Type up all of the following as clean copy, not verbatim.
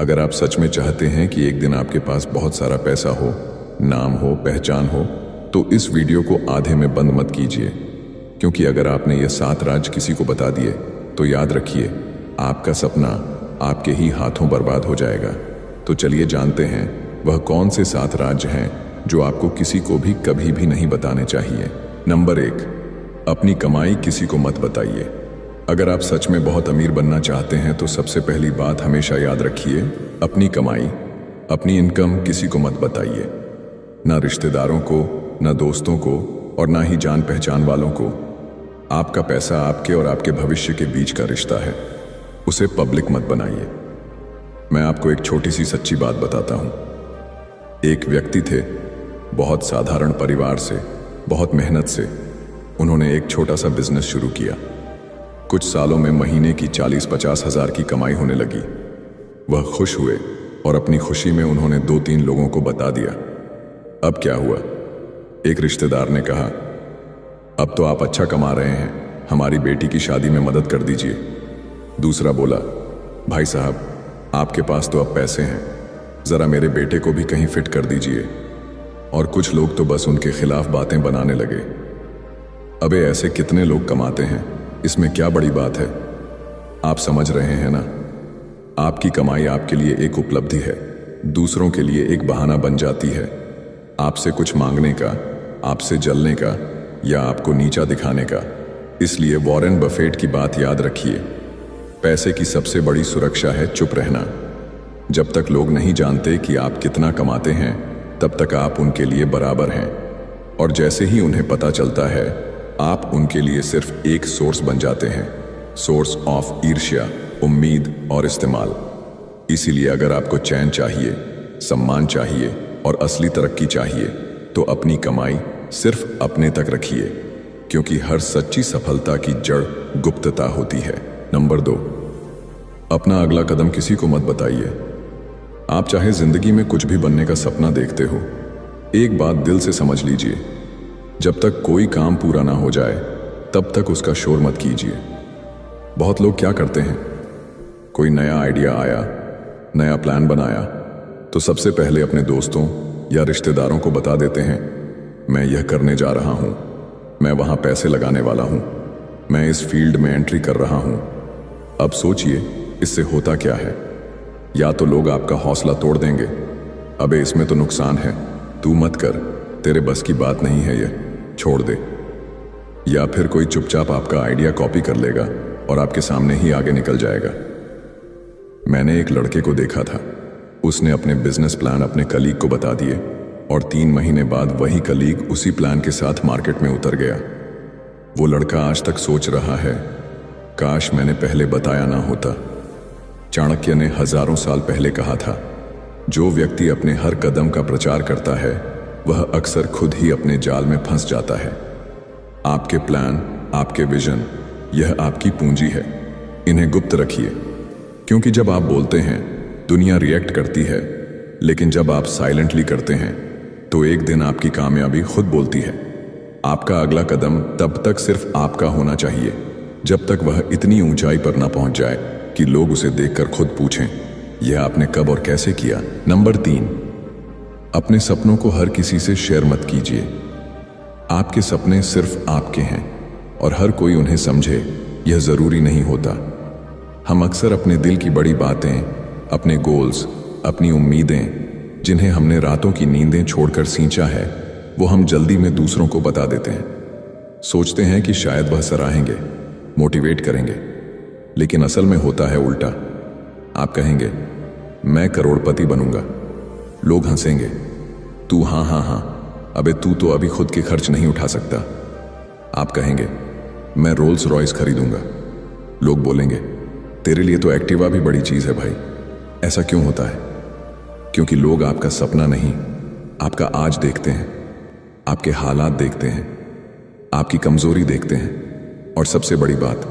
अगर आप सच में चाहते हैं कि एक दिन आपके पास बहुत सारा पैसा हो, नाम हो, पहचान हो, तो इस वीडियो को आधे में बंद मत कीजिए, क्योंकि अगर आपने ये 7 राज किसी को बता दिए तो याद रखिए, आपका सपना आपके ही हाथों बर्बाद हो जाएगा। तो चलिए जानते हैं वह कौन से 7 राज हैं जो आपको किसी को भी कभी भी नहीं बताने चाहिए। नंबर 1, अपनी कमाई किसी को मत बताइए। अगर आप सच में बहुत अमीर बनना चाहते हैं तो सबसे पहली बात हमेशा याद रखिए, अपनी कमाई, अपनी इनकम किसी को मत बताइए। ना रिश्तेदारों को, ना दोस्तों को और ना ही जान पहचान वालों को। आपका पैसा आपके और आपके भविष्य के बीच का रिश्ता है, उसे पब्लिक मत बनाइए। मैं आपको एक छोटी सी सच्ची बात बताता हूं। एक व्यक्ति थे, बहुत साधारण परिवार से, बहुत मेहनत से उन्होंने एक छोटा सा बिजनेस शुरू किया। कुछ सालों में महीने की 40-50 हज़ार की कमाई होने लगी। वह खुश हुए और अपनी खुशी में उन्होंने 2-3 लोगों को बता दिया। अब क्या हुआ? एक रिश्तेदार ने कहा, अब तो आप अच्छा कमा रहे हैं, हमारी बेटी की शादी में मदद कर दीजिए। दूसरा बोला, भाई साहब, आपके पास तो अब पैसे हैं, ज़रा मेरे बेटे को भी कहीं फिट कर दीजिए। और कुछ लोग तो बस उनके खिलाफ बातें बनाने लगे। अबे ऐसे कितने लोग कमाते हैं, इसमें क्या बड़ी बात है? आप समझ रहे हैं ना? आपकी कमाई आपके लिए एक उपलब्धि है, दूसरों के लिए एक बहाना बन जाती है, आपसे कुछ मांगने का, आपसे जलने का या आपको नीचा दिखाने का। इसलिए वॉरेन बफेट की बात याद रखिए, पैसे की सबसे बड़ी सुरक्षा है चुप रहना। जब तक लोग नहीं जानते कि आप कितना कमाते हैं, तब तक आप उनके लिए बराबर हैं, और जैसे ही उन्हें पता चलता है, आप उनके लिए सिर्फ एक सोर्स बन जाते हैं, सोर्स ऑफ ईर्ष्या, उम्मीद और इस्तेमाल। इसीलिए अगर आपको चैन चाहिए, सम्मान चाहिए और असली तरक्की चाहिए, तो अपनी कमाई सिर्फ अपने तक रखिए, क्योंकि हर सच्ची सफलता की जड़ गुप्तता होती है। नंबर 2, अपना अगला कदम किसी को मत बताइए। आप चाहे जिंदगी में कुछ भी बनने का सपना देखते हो, एक बात दिल से समझ लीजिए, जब तक कोई काम पूरा ना हो जाए तब तक उसका शोर मत कीजिए। बहुत लोग क्या करते हैं, कोई नया आइडिया आया, नया प्लान बनाया, तो सबसे पहले अपने दोस्तों या रिश्तेदारों को बता देते हैं, मैं यह करने जा रहा हूं, मैं वहां पैसे लगाने वाला हूं, मैं इस फील्ड में एंट्री कर रहा हूं। अब सोचिए इससे होता क्या है? या तो लोग आपका हौसला तोड़ देंगे, अबे इसमें तो नुकसान है, तू मत कर, तेरे बस की बात नहीं है, ये छोड़ दे। या फिर कोई चुपचाप आपका आइडिया कॉपी कर लेगा और आपके सामने ही आगे निकल जाएगा। मैंने एक लड़के को देखा था, उसने अपने बिजनेस प्लान अपने कलीग को बता दिए और 3 महीने बाद वही कलीग उसी प्लान के साथ मार्केट में उतर गया। वो लड़का आज तक सोच रहा है, काश मैंने पहले बताया ना होता। चाणक्य ने हजारों साल पहले कहा था, जो व्यक्ति अपने हर कदम का प्रचार करता है वह अक्सर खुद ही अपने जाल में फंस जाता है। आपके प्लान, आपके विजन, यह आपकी पूंजी है, इन्हें गुप्त रखिए, क्योंकि जब आप बोलते हैं दुनिया रिएक्ट करती है, लेकिन जब आप साइलेंटली करते हैं तो एक दिन आपकी कामयाबी खुद बोलती है। आपका अगला कदम तब तक सिर्फ आपका होना चाहिए जब तक वह इतनी ऊंचाई पर ना पहुंच जाए कि लोग उसे देखकर खुद पूछें, यह आपने कब और कैसे किया। नंबर 3, अपने सपनों को हर किसी से शेयर मत कीजिए। आपके सपने सिर्फ आपके हैं और हर कोई उन्हें समझे यह जरूरी नहीं होता। हम अक्सर अपने दिल की बड़ी बातें, अपने गोल्स, अपनी उम्मीदें, जिन्हें हमने रातों की नींदें छोड़कर सींचा है, वो हम जल्दी में दूसरों को बता देते हैं। सोचते हैं कि शायद वह सराहेंगे, मोटिवेट करेंगे, लेकिन असल में होता है उल्टा। आप कहेंगे, मैं करोड़पति बनूंगा, लोग हंसेंगे, तू हाँ हाँ हाँ, अबे तू तो अभी खुद के खर्च नहीं उठा सकता। आप कहेंगे, मैं रोल्स रॉयस खरीदूंगा, लोग बोलेंगे, तेरे लिए तो एक्टिवा भी बड़ी चीज है भाई। ऐसा क्यों होता है? क्योंकि लोग आपका सपना नहीं, आपका आज देखते हैं, आपके हालात देखते हैं, आपकी कमजोरी देखते हैं, और सबसे बड़ी बात,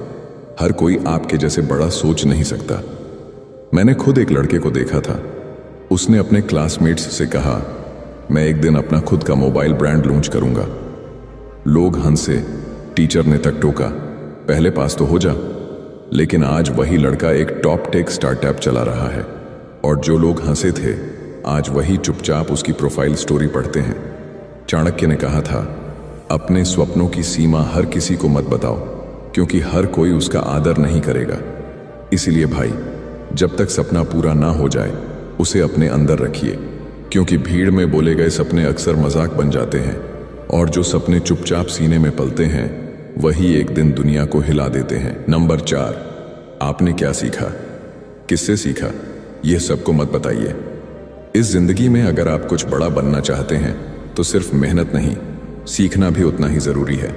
हर कोई आपके जैसे बड़ा सोच नहीं सकता। मैंने खुद एक लड़के को देखा था, उसने अपने क्लासमेट्स से कहा, मैं एक दिन अपना खुद का मोबाइल ब्रांड लॉन्च करूंगा। लोग हंसे, टीचर ने तक टोका, पहले पास तो हो जा। लेकिन आज वही लड़का एक टॉप टेक स्टार्टअप चला रहा है। और जो लोग हंसे थे आज वही चुपचाप उसकी प्रोफाइल स्टोरी पढ़ते हैं। चाणक्य ने कहा था, अपने स्वप्नों की सीमा हर किसी को मत बताओ, क्योंकि हर कोई उसका आदर नहीं करेगा। इसीलिए भाई, जब तक सपना पूरा ना हो जाए उसे अपने अंदर रखिए, क्योंकि भीड़ में बोले गए सपने अक्सर मजाक बन जाते हैं और जो सपने चुपचाप सीने में पलते हैं वही एक दिन दुनिया को हिला देते हैं। नंबर 4, आपने क्या सीखा, किससे सीखा, यह सबको मत बताइए। इस जिंदगी में अगर आप कुछ बड़ा बनना चाहते हैं तो सिर्फ मेहनत नहीं, सीखना भी उतना ही जरूरी है।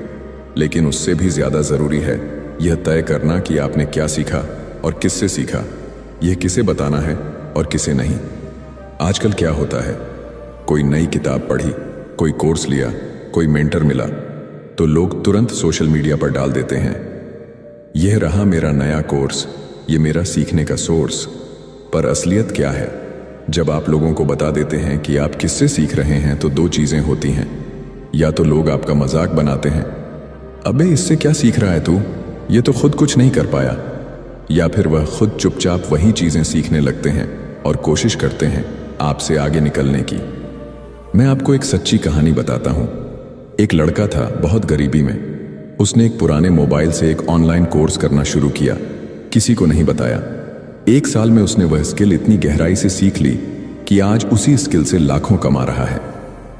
लेकिन उससे भी ज्यादा जरूरी है यह तय करना कि आपने क्या सीखा और किससे सीखा, यह किसे बताना है और किसे नहीं। आजकल क्या होता है, कोई नई किताब पढ़ी, कोई कोर्स लिया, कोई मेंटर मिला तो लोग तुरंत सोशल मीडिया पर डाल देते हैं, यह रहा मेरा नया कोर्स, यह मेरा सीखने का सोर्स। पर असलियत क्या है? जब आप लोगों को बता देते हैं कि आप किससे सीख रहे हैं तो दो चीजें होती हैं। या तो लोग आपका मजाक बनाते हैं, अबे इससे क्या सीख रहा है तू, ये तो खुद कुछ नहीं कर पाया। या फिर वह खुद चुपचाप वही चीजें सीखने लगते हैं और कोशिश करते हैं आपसे आगे निकलने की। मैं आपको एक सच्ची कहानी बताता हूं। एक लड़का था बहुत गरीबी में। उसने एक पुराने मोबाइल से एक ऑनलाइन कोर्स करना शुरू किया, किसी को नहीं बताया। 1 साल में उसने वह स्किल इतनी गहराई से सीख ली कि आज उसी स्किल से लाखों कमा रहा है।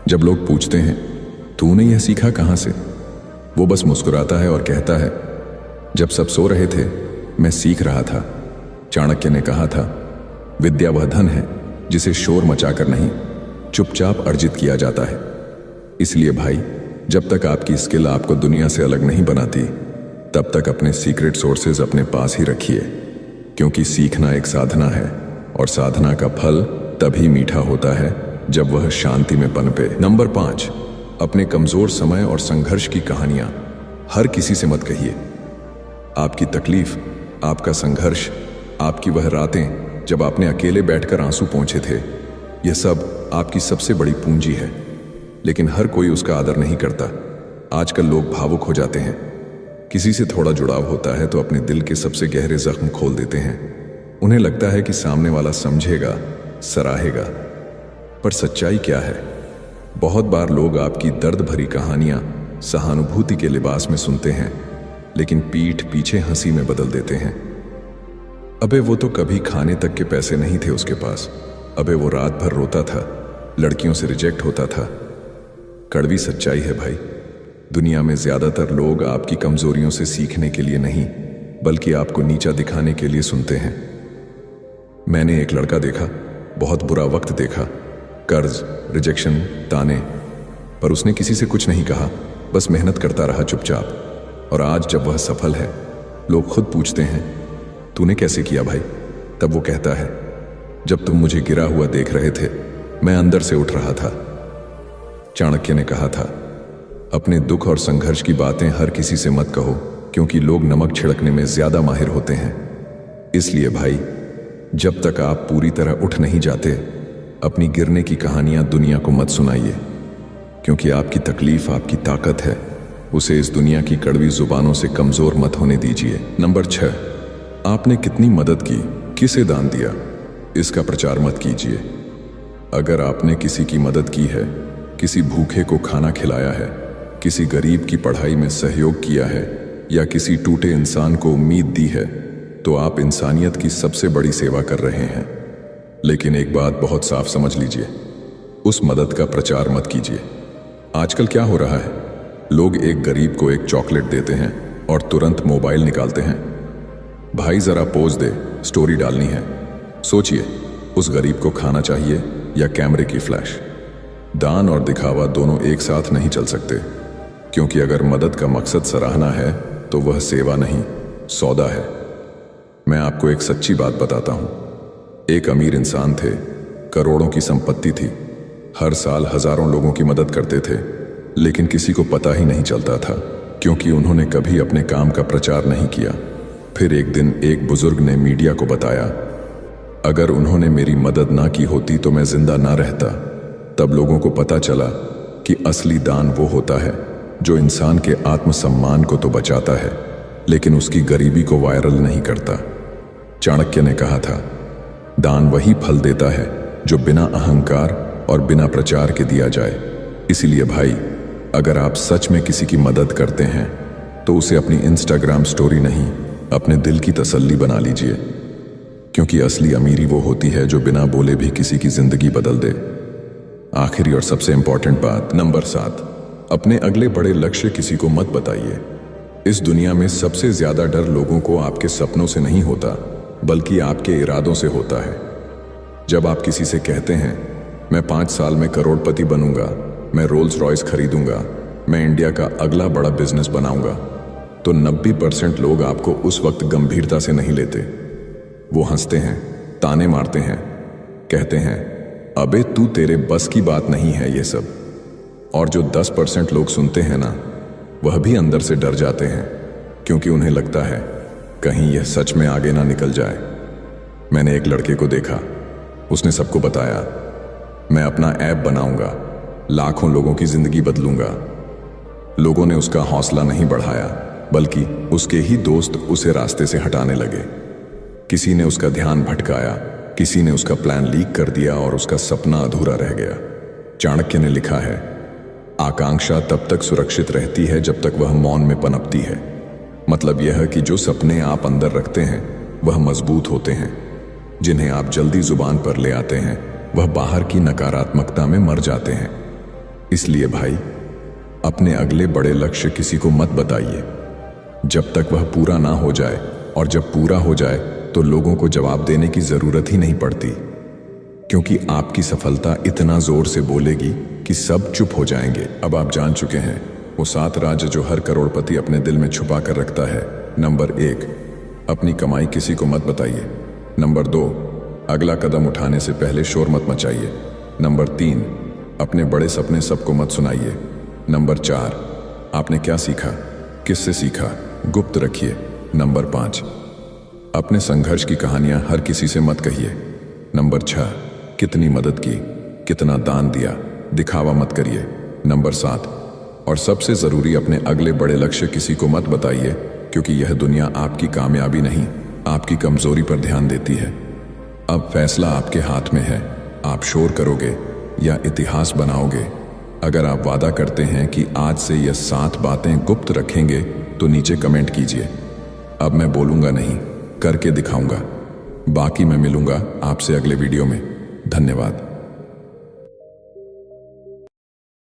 जब लोग पूछते हैं तूने यह सीखा कहां से, वो बस मुस्कुराता है और कहता है, जब सब सो रहे थे मैं सीख रहा था। चाणक्य ने कहा था, विद्या वह धन है जिसे शोर मचाकर नहीं, चुपचाप अर्जित किया जाता है। इसलिए भाई, जब तक आपकी स्किल आपको दुनिया से अलग नहीं बनाती तब तक अपने सीक्रेट सोर्सेज अपने पास ही रखिए, क्योंकि सीखना एक साधना है और साधना का फल तभी मीठा होता है जब वह शांति में पनपे। नंबर 5, अपने कमजोर समय और संघर्ष की कहानियां हर किसी से मत कहिए। आपकी तकलीफ, आपका संघर्ष, आपकी वह रातें जब आपने अकेले बैठकर आंसू पोंछे थे, यह सब आपकी सबसे बड़ी पूंजी है। लेकिन हर कोई उसका आदर नहीं करता। आजकल लोग भावुक हो जाते हैं, किसी से थोड़ा जुड़ाव होता है तो अपने दिल के सबसे गहरे जख्म खोल देते हैं। उन्हें लगता है कि सामने वाला समझेगा, सराहेगा। पर सच्चाई क्या है? बहुत बार लोग आपकी दर्द भरी कहानियां सहानुभूति के लिबास में सुनते हैं, लेकिन पीठ पीछे हंसी में बदल देते हैं। अबे वो तो कभी खाने तक के पैसे नहीं थे उसके पास, अबे वो रात भर रोता था, लड़कियों से रिजेक्ट होता था। कड़वी सच्चाई है भाई, दुनिया में ज्यादातर लोग आपकी कमजोरियों से सीखने के लिए नहीं, बल्कि आपको नीचा दिखाने के लिए सुनते हैं। मैंने एक लड़का देखा, बहुत बुरा वक्त देखा, कर्ज, रिजेक्शन, ताने, पर उसने किसी से कुछ नहीं कहा, बस मेहनत करता रहा चुपचाप। और आज जब वह सफल है, लोग खुद पूछते हैं, तूने कैसे किया भाई? तब वो कहता है, जब तुम मुझे गिरा हुआ देख रहे थे, मैं अंदर से उठ रहा था। चाणक्य ने कहा था, अपने दुख और संघर्ष की बातें हर किसी से मत कहो, क्योंकि लोग नमक छिड़कने में ज्यादा माहिर होते हैं। इसलिए भाई, जब तक आप पूरी तरह उठ नहीं जाते, अपनी गिरने की कहानियां दुनिया को मत सुनाइए, क्योंकि आपकी तकलीफ आपकी ताकत है। उसे इस दुनिया की कड़वी जुबानों से कमजोर मत होने दीजिए। नंबर 6, आपने कितनी मदद की, किसे दान दिया, इसका प्रचार मत कीजिए। अगर आपने किसी की मदद की है, किसी भूखे को खाना खिलाया है, किसी गरीब की पढ़ाई में सहयोग किया है, या किसी टूटे इंसान को उम्मीद दी है, तो आप इंसानियत की सबसे बड़ी सेवा कर रहे हैं। लेकिन एक बात बहुत साफ समझ लीजिए, उस मदद का प्रचार मत कीजिए। आजकल क्या हो रहा है, लोग एक गरीब को एक चॉकलेट देते हैं और तुरंत मोबाइल निकालते हैं, भाई जरा पोज दे, स्टोरी डालनी है। सोचिए, उस गरीब को खाना चाहिए या कैमरे की फ्लैश? दान और दिखावा दोनों एक साथ नहीं चल सकते, क्योंकि अगर मदद का मकसद सराहना है तो वह सेवा नहीं, सौदा है। मैं आपको एक सच्ची बात बताता हूं। एक अमीर इंसान थे, करोड़ों की संपत्ति थी, हर साल हजारों लोगों की मदद करते थे, लेकिन किसी को पता ही नहीं चलता था, क्योंकि उन्होंने कभी अपने काम का प्रचार नहीं किया। फिर एक दिन एक बुजुर्ग ने मीडिया को बताया, अगर उन्होंने मेरी मदद ना की होती तो मैं जिंदा ना रहता। तब लोगों को पता चला कि असली दान वो होता है जो इंसान के आत्मसम्मान को तो बचाता है, लेकिन उसकी गरीबी को वायरल नहीं करता। चाणक्य ने कहा था, दान वही फल देता है जो बिना अहंकार और बिना प्रचार के दिया जाए। इसीलिए भाई, अगर आप सच में किसी की मदद करते हैं तो उसे अपनी इंस्टाग्राम स्टोरी नहीं, अपने दिल की तसल्ली बना लीजिए, क्योंकि असली अमीरी वो होती है जो बिना बोले भी किसी की जिंदगी बदल दे। आखिरी और सबसे इंपॉर्टेंट बात, नंबर 7, अपने अगले बड़े लक्ष्य किसी को मत बताइए। इस दुनिया में सबसे ज्यादा डर लोगों को आपके सपनों से नहीं होता, बल्कि आपके इरादों से होता है। जब आप किसी से कहते हैं मैं 5 साल में करोड़पति बनूंगा, मैं रोल्स रॉयस खरीदूंगा, मैं इंडिया का अगला बड़ा बिजनेस बनाऊंगा, तो 90% लोग आपको उस वक्त गंभीरता से नहीं लेते। वो हंसते हैं, ताने मारते हैं, कहते हैं अबे तू, तेरे बस की बात नहीं है ये सब। और जो 10% लोग सुनते हैं ना, वह भी अंदर से डर जाते हैं, क्योंकि उन्हें लगता है कहीं यह सच में आगे ना निकल जाए। मैंने एक लड़के को देखा, उसने सबको बताया मैं अपना ऐप बनाऊंगा, लाखों लोगों की जिंदगी बदलूंगा। लोगों ने उसका हौसला नहीं बढ़ाया, बल्कि उसके ही दोस्त उसे रास्ते से हटाने लगे। किसी ने उसका ध्यान भटकाया, किसी ने उसका प्लान लीक कर दिया और उसका सपना अधूरा रह गया। चाणक्य ने लिखा है, आकांक्षा तब तक सुरक्षित रहती है जब तक वह मौन में पनपती है। मतलब यह कि जो सपने आप अंदर रखते हैं वह मजबूत होते हैं, जिन्हें आप जल्दी जुबान पर ले आते हैं वह बाहर की नकारात्मकता में मर जाते हैं। इसलिए भाई, अपने अगले बड़े लक्ष्य किसी को मत बताइए जब तक वह पूरा ना हो जाए, और जब पूरा हो जाए तो लोगों को जवाब देने की जरूरत ही नहीं पड़ती, क्योंकि आपकी सफलता इतना जोर से बोलेगी कि सब चुप हो जाएंगे। अब आप जान चुके हैं वो 7 राज जो हर करोड़पति अपने दिल में छुपा कर रखता है। नंबर 1, अपनी कमाई किसी को मत बताइए। नंबर 2, अगला कदम उठाने से पहले शोर मत मचाइए। नंबर 3, अपने बड़े सपने सबको मत सुनाइए। नंबर 4, आपने क्या सीखा, किससे सीखा, गुप्त रखिए। नंबर 5, अपने संघर्ष की कहानियां हर किसी से मत कहिए। नंबर 6, कितनी मदद की, कितना दान दिया, दिखावा मत करिए। नंबर 7, और सबसे जरूरी, अपने अगले बड़े लक्ष्य किसी को मत बताइए, क्योंकि यह दुनिया आपकी कामयाबी नहीं, आपकी कमजोरी पर ध्यान देती है। अब फैसला आपके हाथ में है, आप शोर करोगे या इतिहास बनाओगे। अगर आप वादा करते हैं कि आज से यह 7 बातें गुप्त रखेंगे तो नीचे कमेंट कीजिए। अब मैं बोलूंगा नहीं, करके दिखाऊंगा। बाकी मैं मिलूंगा आपसे अगले वीडियो में। धन्यवाद।